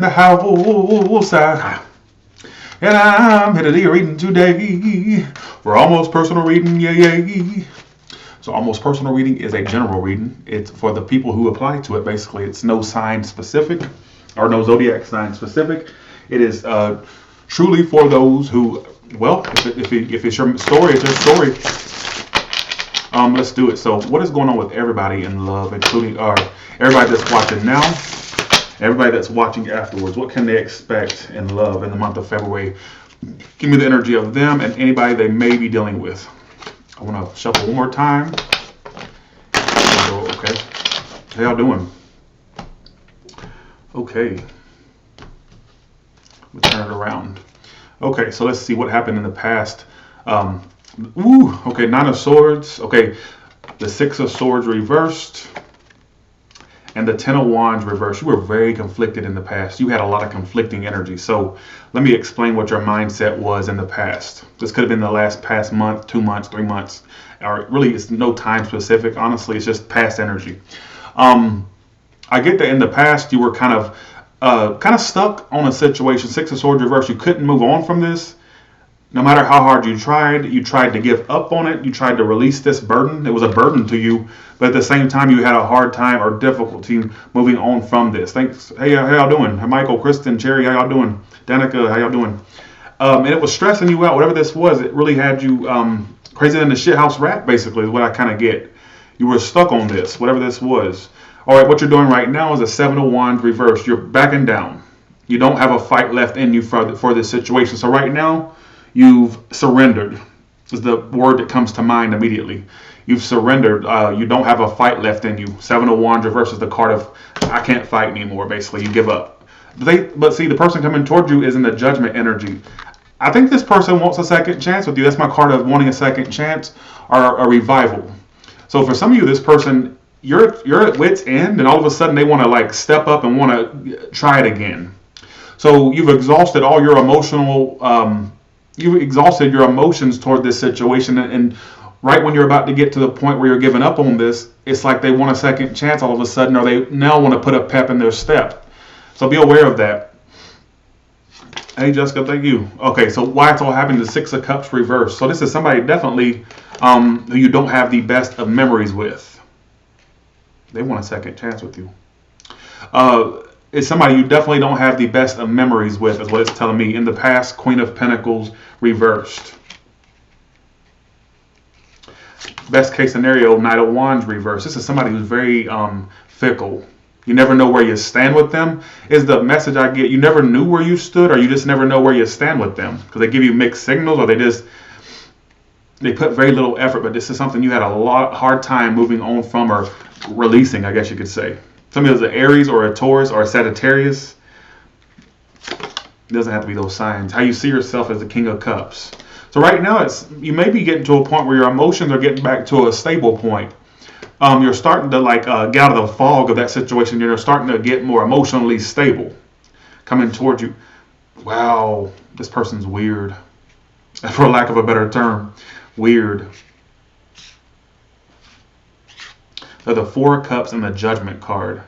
The house, and I'm here to do your reading today. For almost personal reading, yay. So almost personal reading is a general reading. It's for the people who apply to it. Basically, it's no sign specific or no zodiac sign specific. It is truly for those who, well, if it's your story, it's your story. Let's do it. So, what is going on with everybody in love, including everybody that's watching now, everybody that's watching afterwards? What can they expect in love in the month of February? Give me the energy of them and anybody they may be dealing with. I want to shuffle one more time. Okay. How y'all doing? Okay. We'll turn it around. Okay, so let's see what happened in the past. Okay, Nine of Swords. Okay, the Six of Swords reversed. And the Ten of Wands reversed. You were very conflicted in the past. You had a lot of conflicting energy. So let me explain what your mindset was in the past. This could have been the past month, 2 months, 3 months. Or really, it's no time specific. Honestly, it's just past energy. I get that in the past you were kind of stuck on a situation. Six of Swords reversed. You couldn't move on from this. No matter how hard you tried to give up on it. You tried to release this burden. It was a burden to you, but at the same time, you had a hard time or difficulty moving on from this. Thanks. Hey, how y'all doing? Hi, Michael, Kristen, Cherry, how y'all doing? Danica, how y'all doing? And it was stressing you out. Whatever this was, it really had you crazy than the shithouse rat, basically, is what I kind of get. You were stuck on this, whatever this was. All right, what you're doing right now is a Seven of Wands reversed. You're backing down. You don't have a fight left in you for this situation. So right now, you've surrendered, is the word that comes to mind immediately. You've surrendered. You don't have a fight left in you. Seven of Wands reverses the card of, I can't fight anymore, basically. You give up. But see, the person coming toward you is in the Judgment energy. I think this person wants a second chance with you. That's my card of wanting a second chance or a revival. So for some of you, this person, you're at wit's end, and all of a sudden they want to like step up and want to try it again. So you've exhausted all your you've exhausted your emotions toward this situation, and right when you're about to get to the point where you're giving up on this, it's like they want a second chance all of a sudden, or they now want to put a pep in their step. So be aware of that. Hey, Jessica, thank you. Okay, so why it's all happening, the Six of Cups reversed. So this is somebody definitely who you don't have the best of memories with. They want a second chance with you. It's somebody you definitely don't have the best of memories with, is what it's telling me. In the past, Queen of Pentacles reversed. Best case scenario, Knight of Wands reversed. This is somebody who's very fickle. You never know where you stand with them, is the message I get. You never knew where you stood, or you just never know where you stand with them. Because they give you mixed signals, or they put very little effort, but this is something you had a hard time moving on from, or releasing, I guess you could say. Somebody who's an Aries or a Taurus or a Sagittarius. It doesn't have to be those signs. How you see yourself as the King of Cups. So right now, you may be getting to a point where your emotions are getting back to a stable point. You're starting to get out of the fog of that situation. You're starting to get more emotionally stable. Coming towards you. Wow, this person's weird. For lack of a better term, weird. They're the Four of Cups and the Judgment card.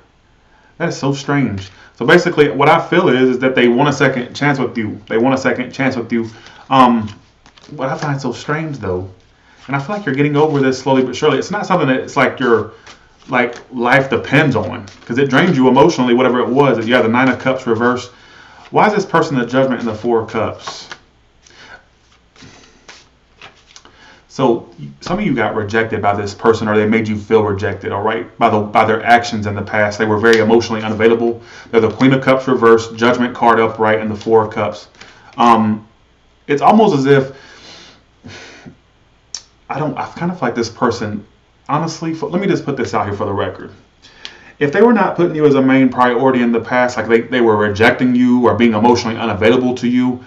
That is so strange. So basically, what I feel is that they want a second chance with you. They want a second chance with you. What I find so strange, though, and I feel like you're getting over this slowly but surely. It's not something that it's like your life depends on, because it drains you emotionally, whatever it was. You have the Nine of Cups reversed. Why is this person the Judgment and the Four of Cups? So some of you got rejected by this person, or they made you feel rejected, all right, by their actions in the past. They were very emotionally unavailable. They're the Queen of Cups reversed, Judgment card upright, and the Four of Cups. It's almost as if I kind of feel like this person, honestly, let me just put this out here for the record. If they were not putting you as a main priority in the past, like they were rejecting you or being emotionally unavailable to you,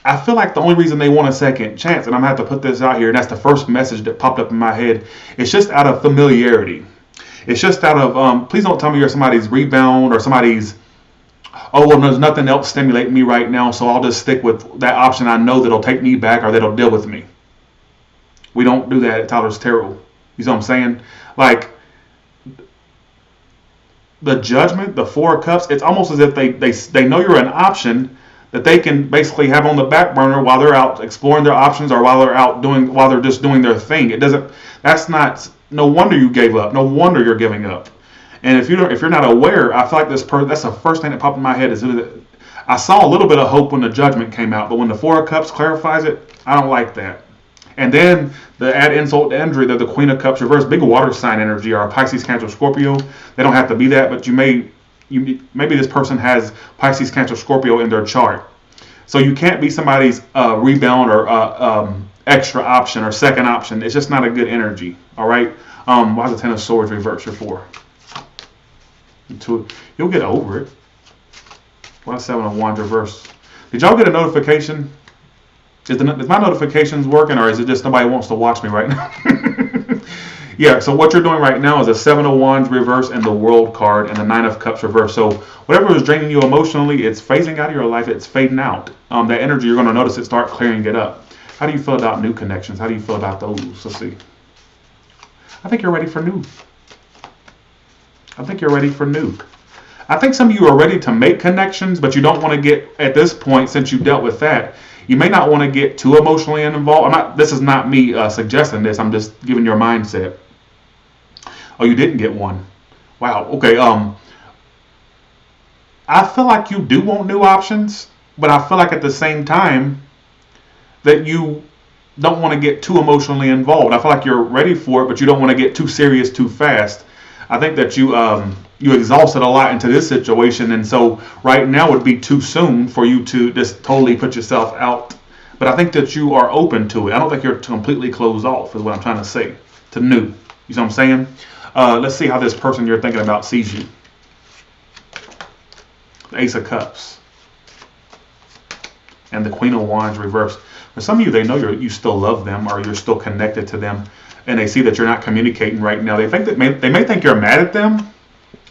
I feel like the only reason they want a second chance, and I'm going to have to put this out here, and that's the first message that popped up in my head, it's just out of familiarity. It's just out of, please don't tell me you're somebody's rebound or somebody's, oh, well, there's nothing else stimulating me right now, so I'll just stick with that option I know that'll take me back or that'll deal with me. We don't do that at Tyler's Tarot. You see what I'm saying? Like, the Judgment, the Four of Cups, it's almost as if they know you're an option that they can basically have on the back burner while they're out exploring their options, or while they're just doing their thing. That's not, no wonder you gave up. No wonder you're giving up. And if you're not aware, I feel like that's the first thing that popped in my head is that I saw a little bit of hope when the Judgment came out, but when the Four of Cups clarifies it, I don't like that. And then the add insult to injury, they're the Queen of Cups reverse, big water sign energy, or Pisces, Cancer, Scorpio. They don't have to be that, but maybe this person has Pisces, Cancer, Scorpio in their chart. So you can't be somebody's rebound or extra option or second option. It's just not a good energy. All right. Why is the Ten of Swords reverse? You're 4. You'll get over it. Why is Seven of Wands reverse? Did y'all get a notification? Is my notifications working, or is it just nobody wants to watch me right now? Yeah, so what you're doing right now is a Seven of Wands reverse and the World card and the Nine of Cups reverse. So whatever is draining you emotionally, it's phasing out of your life. It's fading out. That energy, you're going to notice it start clearing it up. How do you feel about new connections? How do you feel about those? Let's see. I think you're ready for new. I think you're ready for new. I think some of you are ready to make connections, but you don't want to get, at this point, since you dealt with that, you may not want to get too emotionally involved. This is not me suggesting this. I'm just giving your mindset. Oh, you didn't get one. Wow. Okay. I feel like you do want new options, but I feel like at the same time that you don't want to get too emotionally involved. I feel like you're ready for it, but you don't want to get too serious too fast. I think that you exhausted a lot into this situation, and so right now would be too soon for you to just totally put yourself out. But I think that you are open to it. I don't think you're completely closed off, is what I'm trying to say, to new. You see what I'm saying? Let's see how this person you're thinking about sees you. The Ace of Cups and the Queen of Wands reversed. For some of you, they know you still love them, or you're still connected to them, and they see that you're not communicating right now. They think that they may think you're mad at them,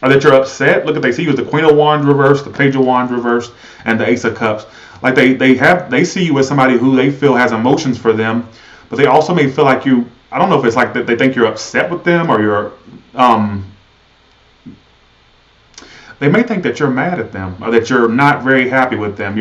or that you're upset. Look, they see you as the Queen of Wands reversed, the Page of Wands reversed, and the Ace of Cups. Like they see you as somebody who they feel has emotions for them, but they also may feel like you. I don't know if it's like that they think you're upset with them, or you're. They may think that you're mad at them, or that you're not very happy with them.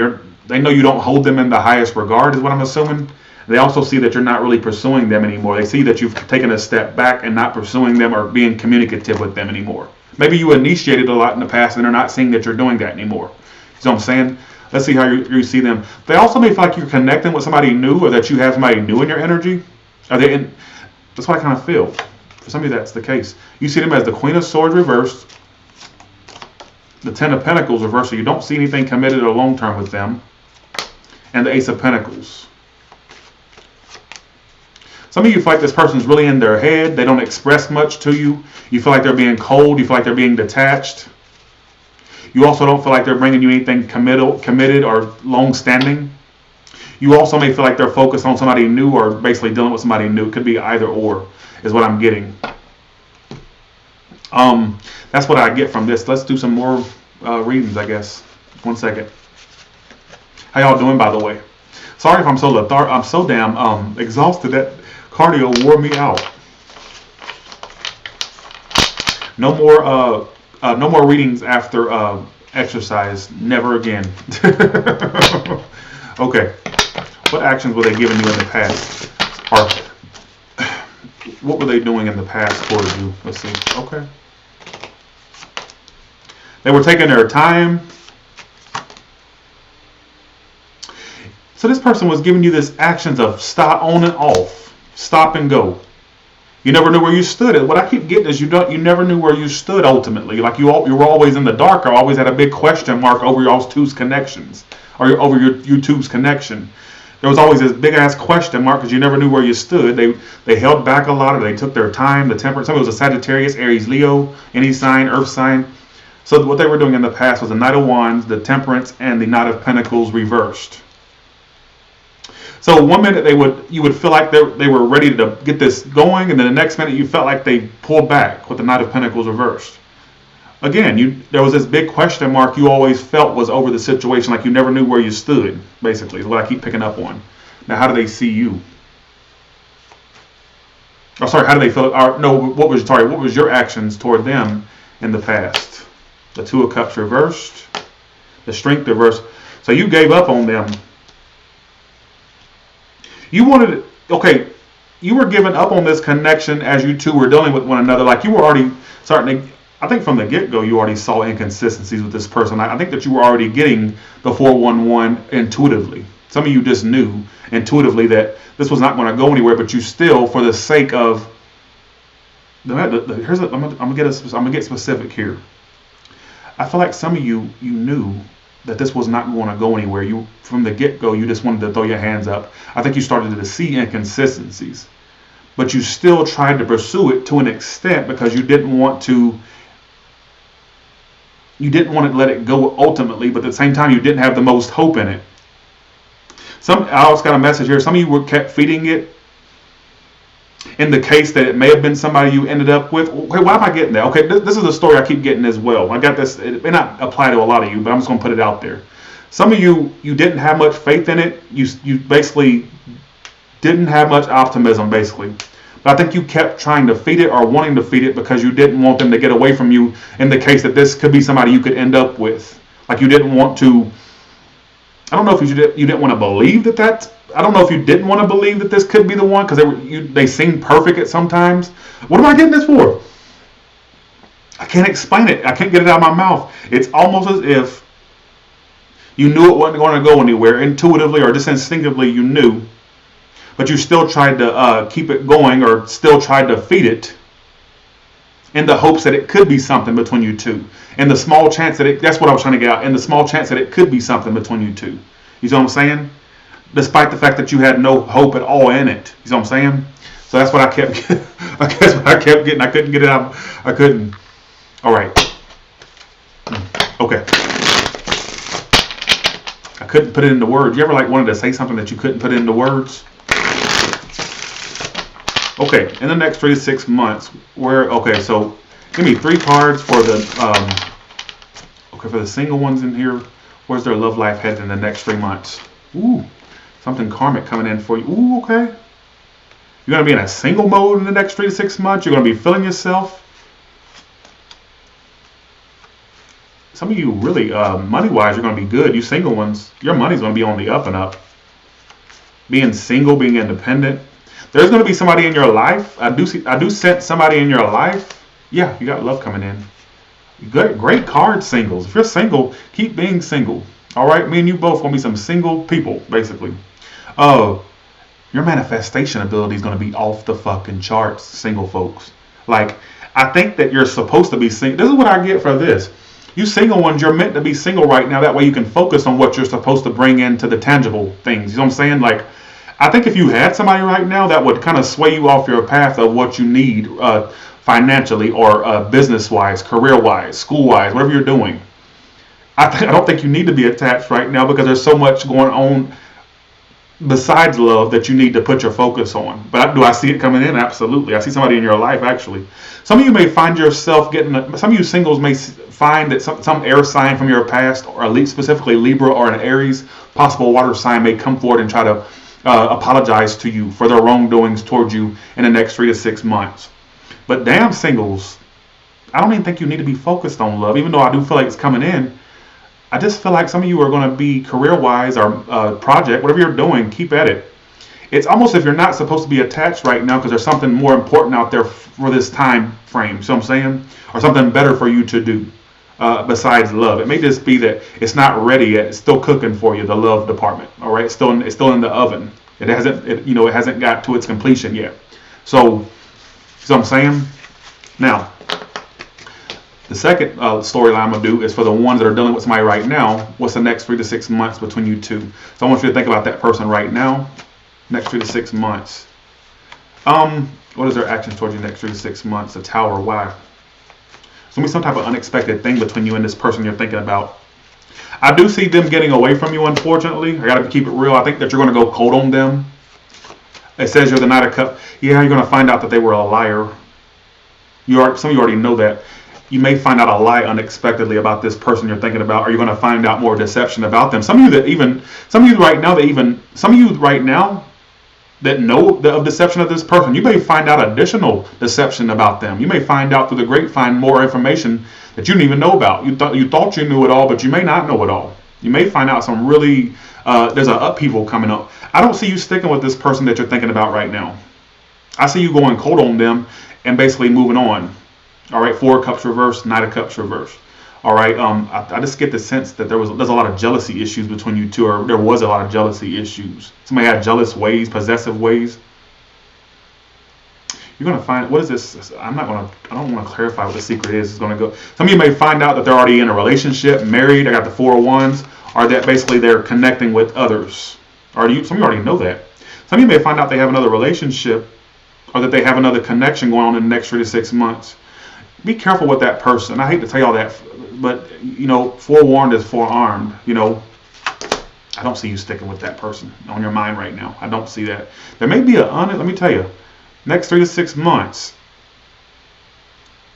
They know you don't hold them in the highest regard, is what I'm assuming. They also see that you're not really pursuing them anymore. They see that you've taken a step back and not pursuing them or being communicative with them anymore. Maybe you initiated a lot in the past and they're not seeing that you're doing that anymore. You know what I'm saying? Let's see how you see them. They also may feel like you're connecting with somebody new, or that you have somebody new in your energy. That's what I kind of feel. For some of you, that's the case. You see them as the Queen of Swords reversed, the Ten of Pentacles reversed, so you don't see anything committed or long-term with them, and the Ace of Pentacles. Some of you feel like this person's really in their head. They don't express much to you. You feel like they're being cold. You feel like they're being detached. You also don't feel like they're bringing you anything committed or long-standing. You also may feel like they're focused on somebody new, or basically dealing with somebody new. It could be either or, is what I'm getting. That's what I get from this. Let's do some more readings, I guess. 1 second. How y'all doing, by the way? Sorry if I'm so lethargic. I'm so damn exhausted. That cardio wore me out. No more readings after exercise. Never again. Okay. What actions were they giving you in the past? Or what were they doing in the past towards you? Let's see. Okay. They were taking their time. So this person was giving you this actions of stop, on and off, stop and go. You never knew where you stood. What I keep getting is you never knew where you stood ultimately. Like you were always in the dark, or always had a big question mark over your two's connections, or over your two's connection. There was always this big ass question mark because you never knew where you stood. They held back a lot, or they took their time. The temperance. Some of it was a Sagittarius, Aries, Leo, any sign, Earth sign. So what they were doing in the past was the Knight of Wands, the Temperance, and the Knight of Pentacles reversed. So 1 minute you would feel like they were ready to get this going, and then the next minute you felt like they pulled back with the Knight of Pentacles reversed. Again, there was this big question mark you always felt was over the situation, like you never knew where you stood, basically, is what I keep picking up on. Now, how do they see you? Oh, sorry, how do they feel? What was your actions toward them in the past? The Two of Cups reversed. The Strength reversed. So you gave up on them. You wanted, okay, you were giving up on this connection as you two were dealing with one another. Like you were already starting to, I think from the get-go, you already saw inconsistencies with this person. I think that you were already getting the 411 intuitively. Some of you just knew intuitively that this was not going to go anywhere, but you still, for the sake of, I'm gonna get specific here. I feel like some of you knew that this was not going to go anywhere. You, from the get-go, you just wanted to throw your hands up. I think you started to see inconsistencies, but you still tried to pursue it to an extent because you didn't want to let it go ultimately, but at the same time, you didn't have the most hope in it. I also got a message here. Some of you kept feeding it in the case that it may have been somebody you ended up with. Okay, why am I getting that? Okay, this is a story I keep getting as well. I got this. It may not apply to a lot of you, but I'm just going to put it out there. Some of you didn't have much faith in it. You basically didn't have much optimism, basically. But I think you kept trying to feed it or wanting to feed it because you didn't want them to get away from you in the case that this could be somebody you could end up with. Like you didn't want to, I don't know if you didn't want to believe that I don't know if you didn't want to believe that this could be the one because they seemed perfect at sometimes. What am I getting this for? I can't explain it. I can't get it out of my mouth. It's almost as if you knew it wasn't going to go anywhere intuitively or just instinctively you knew, but you still tried to keep it going or still tried to feed it in the hopes that it could be something between you two. And the small chance that that's what I was trying to get out, and the small chance that it could be something between you two. You see what I'm saying? Despite the fact that you had no hope at all in it. You see what I'm saying? So that's what I kept getting. I guess what I kept getting. I couldn't get it out. I couldn't. All right. Okay. I couldn't put it into words. You ever wanted to say something that you couldn't put into words? Okay. In the next 3 to 6 months, so give me 3 cards for the for the single ones in here. Where's their love life headed in the next 3 months? Ooh. Something karmic coming in for you. Ooh, okay. You're going to be in a single mode in the next 3 to 6 months. You're going to be feeling yourself. Some of you really, money-wise, you're going to be good. You single ones, your money's going to be on the up and up. Being single, being independent. There's going to be somebody in your life. I do sense somebody in your life. Yeah, you got love coming in. Great card, singles. If you're single, keep being single. All right? Me and you both going to be some single people, basically. Your manifestation ability is going to be off the fucking charts, single folks. I think that you're supposed to be single. This is what I get for this. You single ones, you're meant to be single right now. That way you can focus on what you're supposed to bring into the tangible things. You know what I'm saying? I think if you had somebody right now, that would kind of sway you off your path of what you need financially or business-wise, career-wise, school-wise, whatever you're doing. I don't think you need to be attached right now because there's so much going on besides love that you need to put your focus on. But do I see it coming in? Absolutely. I see somebody in your life, actually. Some of you may find yourself some of you singles may find that some air sign from your past, or at least specifically Libra or an Aries, possible water sign, may come forward and try to apologize to you for their wrongdoings towards you in the next 3 to 6 months. But damn, singles, I don't even think you need to be focused on love, even though I do feel like it's coming in. I just feel like some of you are going to be career-wise or project, whatever you're doing, keep at it. It's almost if you're not supposed to be attached right now because there's something more important out there for this time frame. See what I'm saying? Or something better for you to do besides love. It may just be that it's not ready yet. It's still cooking for you, the love department. All right, it's still in the oven. It hasn't got to its completion yet. So, see what I'm saying? Now, the second storyline I'm going to do is for the ones that are dealing with somebody right now. What's the next 3 to 6 months between you two? So I want you to think about that person right now. Next 3 to 6 months. What is their actions towards you next 3 to 6 months? The Tower. Why? It's going to be some type of unexpected thing between you and this person you're thinking about. I do see them getting away from you, unfortunately. I got to keep it real. I think that you're going to go cold on them. It says you're the Knight of Cups. Yeah, you're going to find out that they were a liar. Some of you already know that. You may find out a lie unexpectedly about this person you're thinking about, or you're going to find out more deception about them. Some of you right now that know of deception of this person, you may find out additional deception about them. You may find out through the grapevine more information that you didn't even know about. You thought you knew it all, but you may not know it all. You may find out some really, there's an upheaval coming up. I don't see you sticking with this person that you're thinking about right now. I see you going cold on them and basically moving on. All right, Four of Cups reversed, Knight of Cups reversed. All right, I just get the sense that there's a lot of jealousy issues between you two, or there was a lot of jealousy issues. Somebody had jealous ways, possessive ways. You're gonna find, what is this? I don't want to clarify what the secret is. It's gonna go. Some of you may find out that they're already in a relationship, married. I got the Four of Wands, or that basically they're connecting with others. Some of you already know that. Some of you may find out they have another relationship, or that they have another connection going on in the next 3 to 6 months. Be careful with that person. I hate to tell y'all that, but you know, forewarned is forearmed. You know, I don't see you sticking with that person on your mind right now. I don't see that. There may be let me tell you, next 3 to 6 months,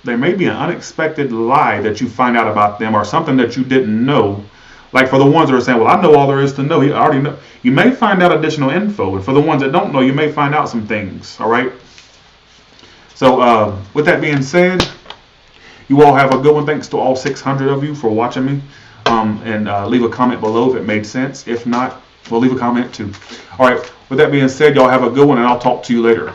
there may be an unexpected lie that you find out about them, or something that you didn't know. Like for the ones that are saying, well, I know all there is to know. You already know. You may find out additional info. And for the ones that don't know, you may find out some things. All right. So with that being said, you all have a good one. Thanks to all 600 of you for watching me. And leave a comment below if it made sense. If not, we'll leave a comment too. All right. With that being said, y'all have a good one, and I'll talk to you later.